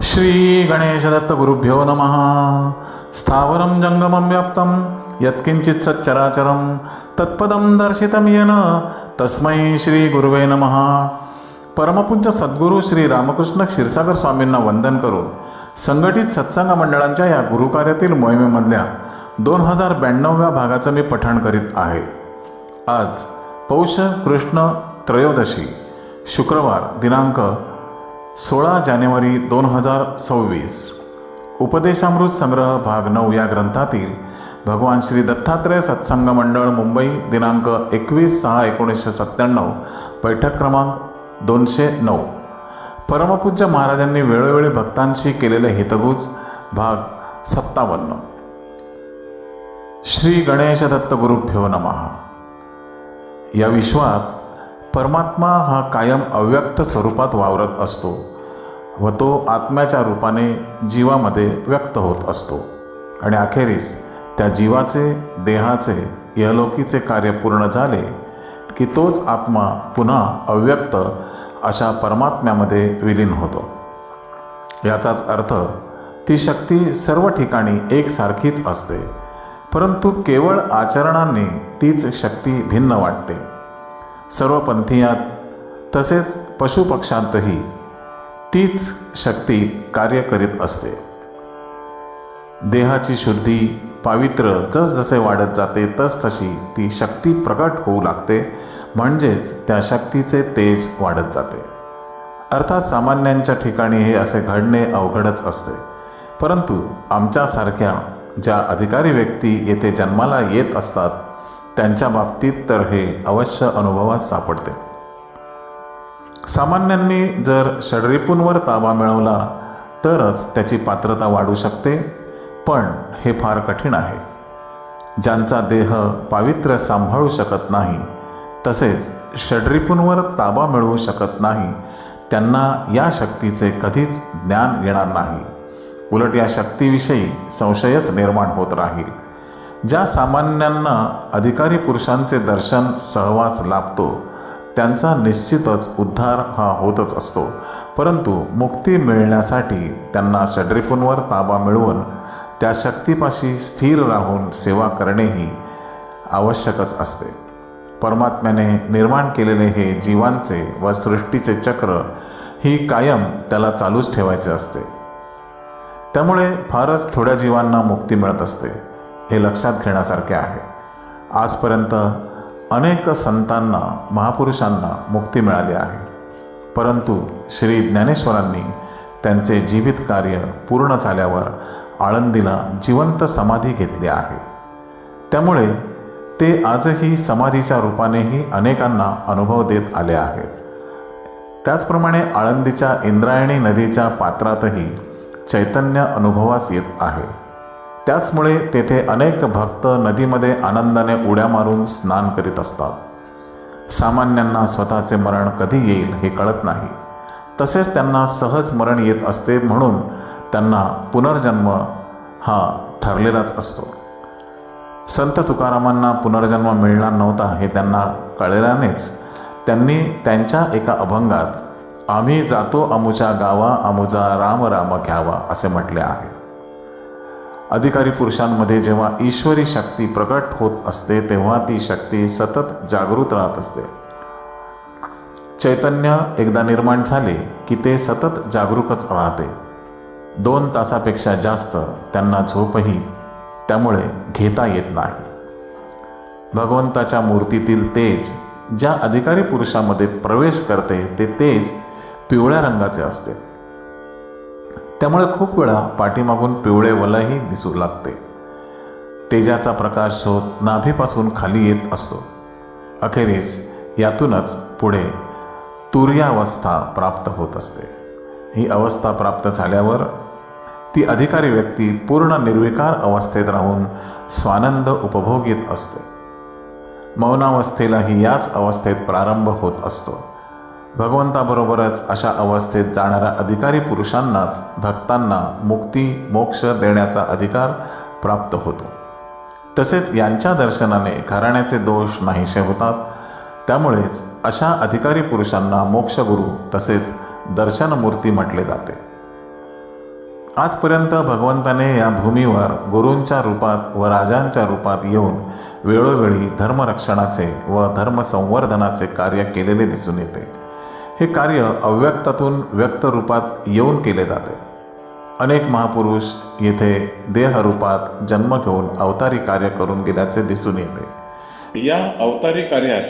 श्री गणेश दत्त गुरुभ्यो नमः. स्थावरं जंगमं व्याप्तं यत्किंचित् सच्चराचरं तत्पदं दर्शितं येन तस्मै श्री गुरुवे नमः. परमपूज्य सद्गुरू श्री रामकृष्ण क्षीरसागर स्वामींना वंदन करून संघटित सत्संग मंडळांच्या या गुरुकार्यातील मोहिमेमधल्या 2092व्या भागाचं मी पठण करीत आहे. आज पौष कृष्ण त्रयोदशी शुक्रवार दिनांक 16 जानेवारी 2026. उपदेशामृत संग्रह भाग 9 या ग्रंथातील भगवान श्री दत्तात्रय सत्संग मंडळ मुंबई दिनांक 21/6/1997 बैठक क्रमांक 209. परमपूज्य महाराजांनी वेळोवेळी भक्तांशी केलेले हितगुज भाग 57. श्री गणेश दत्त गुरुभ्यो नमः. या विश्वात परमात्मा हा कायम अव्यक्त स्वरूपात वावरत असतो व तो आत्म्याच्या रूपाने जीवामध्ये व्यक्त होत असतो आणि अखेरीस त्या जीवाचे देहाचे इहलोकीचे कार्य पूर्ण झाले की तोच आत्मा पुन्हा अव्यक्त अशा परमात्म्यामध्ये विलीन होतो. याचाच अर्थ ती शक्ती सर्व ठिकाणी एकसारखीच असते, परंतु केवळ आचरणाने तीच शक्ती भिन्न वाटते. सर्व पंथीयात तसेच पशुपक्ष्यांतही तीच शक्ती कार्य करीत असते. देहाची शुद्धी पावित्र्य जसजसे वाढत जाते तसतशी ती शक्ती प्रकट होऊ लागते, म्हणजेच त्या शक्तीचे तेज वाढत जाते. अर्थात सामान्यांच्या ठिकाणी हे असे घडणे अवघडच असते, परंतु आमच्यासारख्या ज्या अधिकारी व्यक्ती येथे जन्माला येत असतात त्यांच्या बाबतीत तर हे अवश्य अनुभवास सापडते. सामान्यांनी जर षड्रिपूंवर ताबा मिळवला तरच त्याची पात्रता वाढू शकते, पण हे फार कठीण आहे. ज्यांचा देह पावित्र्य सांभाळू शकत नाही तसेच षड्रिपूंवर ताबा मिळवू शकत नाही त्यांना या शक्तीचे कधीच ज्ञान येणार नाही. उलट या शक्तीविषयी संशयच निर्माण होत राहील. ज्या सामान्यांना अधिकारी पुरुषांचे दर्शन सहवास लाभतो त्यांचा निश्चितच उद्धार हा होतच असतो, परंतु मुक्ती मिळण्यासाठी त्यांना षड्रिपूंवर ताबा मिळवून त्या शक्तीपाशी स्थिर राहून सेवा करणेही आवश्यकच असते. परमात्म्याने निर्माण केलेले हे जीवांचे व सृष्टीचे चक्र ही कायम त्याला चालूच ठेवायचे असते. त्यामुळे फारच थोड्या जीवांना मुक्ती मिळत असते, हे लक्षात घेण्यासारखे आहे. आजपर्यंत अनेक संतांना महापुरुषांना मुक्ती मिळाली आहे, परंतु श्री ज्ञानेश्वरांनी त्यांचे जीवित कार्य पूर्ण झाल्यावर आळंदीला जिवंत समाधी घेतली आहे. त्यामुळे ते आजही समाधीच्या रूपानेही अनेकांना अनुभव देत आले आहेत. त्याचप्रमाणे आळंदीच्या इंद्रायणी नदीच्या पात्रातही चैतन्य अनुभवास येत आहे. त्याचमुळे तेथे अनेक भक्त नदीमध्ये आनंदाने उड्या मारून स्नान करीत असतात. सामान्यांना स्वतःचे मरण कधी येईल हे कळत नाही, तसेच त्यांना सहज मरण येत असते, म्हणून त्यांना पुनर्जन्म हा ठरलेलाच असतो. संत तुकारामांना पुनर्जन्म मिळणार नव्हता हे त्यांना कळल्यानेच त्यांनी त्यांच्या एका अभंगात आम्ही जातो अमुच्या गावा अमुजा राम राम घ्यावा असे म्हटले आहे. अधिकारी पुरुषांमध्ये जेव्हा ईश्वरी शक्ती प्रकट होत असते तेव्हा ती शक्ती सतत जागृत राहत असते. चैतन्य एकदा निर्माण झाले की ते सतत जागरूकच राहते. 2 तासापेक्षा जास्त त्यांना झोपही त्यामुळे घेता येत नाही. भगवंताच्या मूर्तीतील तेज ज्या अधिकारी पुरुषामध्ये प्रवेश करते ते तेज पिवळ्या रंगाचे असते. त्यामुळे खूप वेळा पाठीमागून पिवळे वलयही दिसू लागते. तेजाचा प्रकाश शोध नाभीपासून खाली येत असतो. अखेरीस यातूनच पुढे तुर्यावस्था प्राप्त होत असते. ही अवस्था प्राप्त झाल्यावर ती अधिकारी व्यक्ती पूर्ण निर्विकार अवस्थेत राहून स्वानंद उपभोगीत असते. मौनावस्थेलाही याच अवस्थेत प्रारंभ होत असतो. भगवंताबरोबरच अशा अवस्थेत जाणाऱ्या अधिकारी पुरुषांनाच भक्तांना मुक्ती मोक्ष देण्याचा अधिकार प्राप्त होतो. तसेच यांच्या दर्शनाने घराण्याचे दोष नाहीसे होतात. त्यामुळेच अशा अधिकारी पुरुषांना मोक्षगुरू तसेच दर्शनमूर्ती म्हटले जाते. आजपर्यंत भगवंताने या भूमीवर गुरूंच्या रूपात व राजांच्या रूपात येऊन वेळोवेळी धर्मरक्षणाचे व धर्मसंवर्धनाचे कार्य केलेले दिसून येते. हे कार्य अव्यक्तातून व्यक्त रूपात येऊन केले जाते. अनेक महापुरुष येथे देहरूपात जन्म घेऊन अवतारी कार्य करून गेल्याचे दिसून येते. या अवतारी कार्यात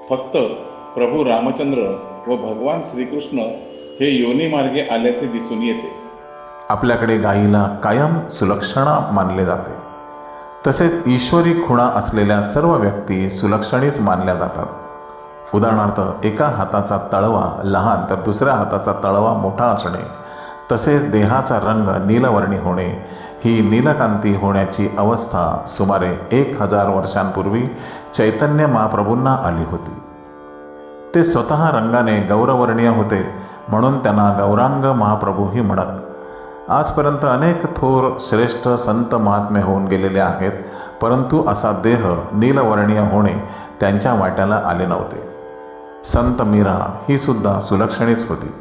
फक्त प्रभू रामचंद्र व भगवान श्रीकृष्ण हे योनीमार्गे आल्याचे दिसून येते. आपल्याकडे गायीला कायम सुलक्षणा मानले जाते. तसेच ईश्वरी खुणा असलेल्या सर्व व्यक्ती सुलक्षणीच मानल्या जातात. उदाहरणार्थ, एका हाताचा तळवा लहान तर दुसऱ्या हाताचा तळवा मोठा असणे, तसेच देहाचा रंग नीलवर्णी होणे, ही नीलकांती होण्याची अवस्था सुमारे 1000 वर्षांपूर्वी चैतन्य महाप्रभूंना आली होती. ते स्वतः रंगाने गौरवर्णीय होते, म्हणून त्यांना गौरांग महाप्रभूही म्हणत. आजपर्यंत अनेक थोर श्रेष्ठ संत महात्मे होऊन गेलेले आहेत, परंतु असा देह नीलवर्णीय होणे त्यांच्या वाट्याला आले नव्हते. संत मीरा ही सुद्धा सुलक्षणीच होती.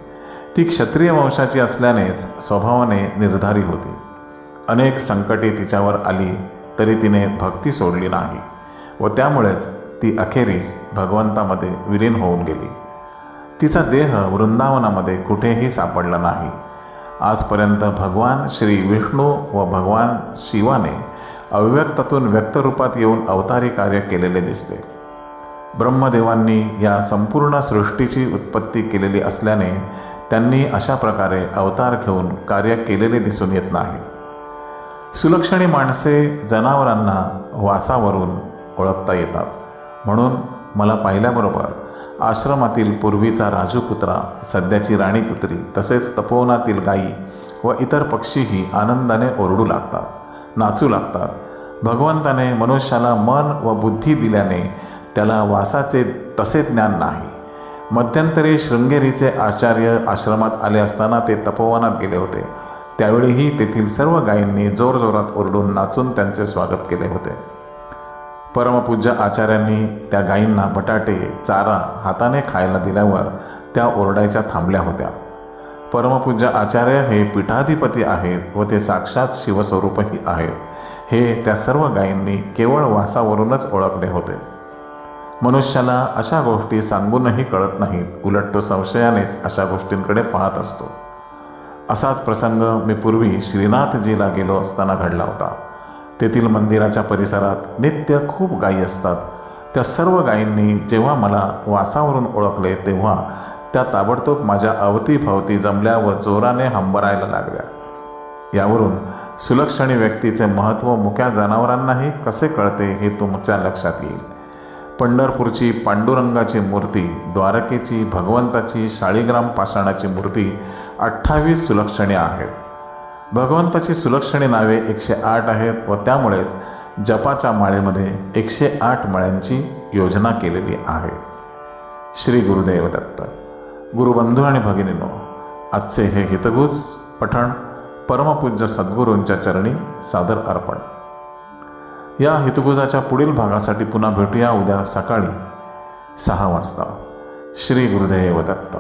ती क्षत्रिय वंशाची असल्यानेच स्वभावाने निर्धारी होती. अनेक संकटे तिच्यावर आली तरी तिने भक्ती सोडली नाही व त्यामुळेच ती अखेरीस भगवंतामध्ये विलीन होऊन गेली. तिचा देह वृंदावनामध्ये कुठेही सापडला नाही. आजपर्यंत भगवान श्री विष्णू व भगवान शिवाने अव्यक्तातून व्यक्तरूपात येऊन अवतारी कार्य केलेले दिसते. ब्रह्मदेवांनी या संपूर्ण सृष्टीची उत्पत्ती केलेली असल्याने त्यांनी अशा प्रकारे अवतार घेऊन कार्य केलेले दिसून येत नाही. सुलक्षणी माणसे जनावरांना वासावरून ओळखता येतात. म्हणून मला पाहिल्याबरोबर आश्रमातील पूर्वीचा राजू कुत्रा, सध्याची राणी कुत्री, तसेच तपोवनातील गायी व इतर पक्षीही आनंदाने ओरडू लागतात, नाचू लागतात. भगवंताने मनुष्याला मन व बुद्धी दिल्याने त्याला वासाचे तसे ज्ञान नाही. मध्यंतरी शृंगेरीचे आचार्य आश्रमात आले असताना ते तपोवनात गेले होते. त्यावेळीही तेथील सर्व गायींनी जोरजोरात ओरडून नाचून त्यांचे स्वागत केले होते. परमपूज्य आचार्यांनी त्या गायींना बटाटे, चारा हाताने खायला दिल्यावर त्या ओरडायच्या थांबल्या होत्या. परमपूज्य आचार्य हे पीठाधिपती आहेत व ते साक्षात शिवस्वरूपही आहेत, हे त्या सर्व गायींनी केवळ वासावरूनच ओळखले होते. मनुष्याला अशा गोष्टी सांगूनही कळत नाहीत, उलट तो संशयानेच अशा गोष्टींकडे पाहत असतो. असाच प्रसंग मी पूर्वी श्रीनाथजीला गेलो असताना घडला होता. तेथील मंदिराच्या परिसरात नित्य खूप गायी असतात. त्या सर्व गायींनी जेव्हा मला वासावरून ओळखले तेव्हा त्या ताबडतोब माझ्या अवतीभवती जमल्या व जोराने हंबरायला लागल्या. यावरून सुलक्षणी व्यक्तीचे महत्त्व मुक्या जनावरांनाही कसे कळते हे तुमच्या लक्षात येईल. पंढरपूरची पांडुरंगाची मूर्ती, द्वारकेची भगवंताची शाळीग्राम पाषाणाची मूर्ती 28 सुलक्षणे आहेत. भगवंताची सुलक्षणी नावे 108 आहेत व त्यामुळेच जपाच्या माळेमध्ये 108 माळ्यांची योजना केलेली आहे. श्री गुरुदेव दत्त. गुरुबंधू आणि भगिनींनो, आजचे हे हितगुज पठण परमपूज्य सद्गुरूंच्या चरणी सादर अर्पण. या हितगुजाच्या पुढील भागासाठी पुन्हा भेटूया उद्या सकाळी 6 वाजता. श्री गुरुदेव दत्त.